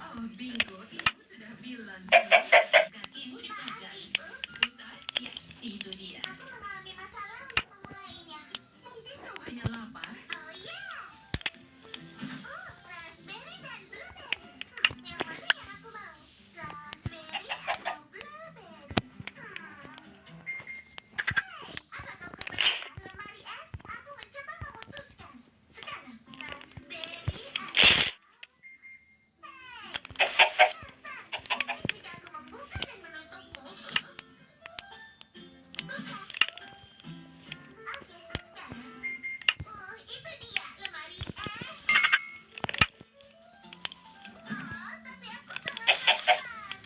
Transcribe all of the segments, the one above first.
Oh, Bingo, ibu sudah bilang dulu kakimu dipakai. Putar, ya, itu dia. Aku mengalami masalah untuk memulainya. Mungkin kau hanya lapar. Oh iya. Raspberry dan blueberry. Yang mana yang aku mau? Raspberry atau blueberry? Apa kau keberatan lemari es? Aku mencoba memutuskan. Sekarang, raspberry atau... Mungkin jika aku membuka dan menutupmu. Buka. Oke, sekarang. Oh, itu dia lemari es. Oh, tapi aku sangat lapar.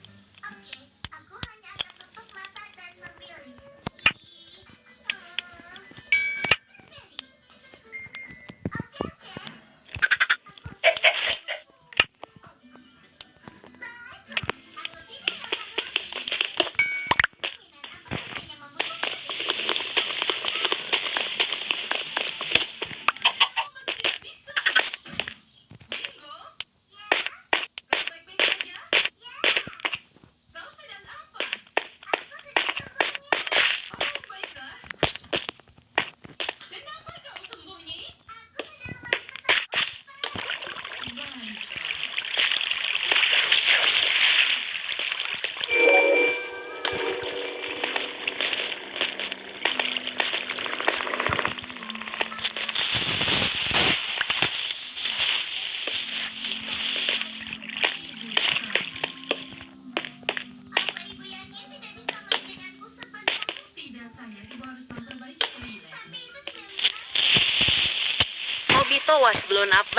Oke, aku hanya akan tutup mata dan memilih. Beri. Oke, oke. Aku tidak. Baiklah, aku tidak akan lagi. Keinginan apa saja yang membuatku jadi Kau masih tidak bisa. Bingo, ya, kau baik-baik saja? ya. Kau sedang apa? Aku sedang sembunyi. Oh, baiklah. Kenapa kau sembunyi? Aku sedang memberi petasan. Baiklah. Apa ibu yakin tidak bisa main denganku sebentar? Tidak, sayang. Ibu harus memperbaiki toilet. Tapi itu tidak menyenangkan. Obito was blown up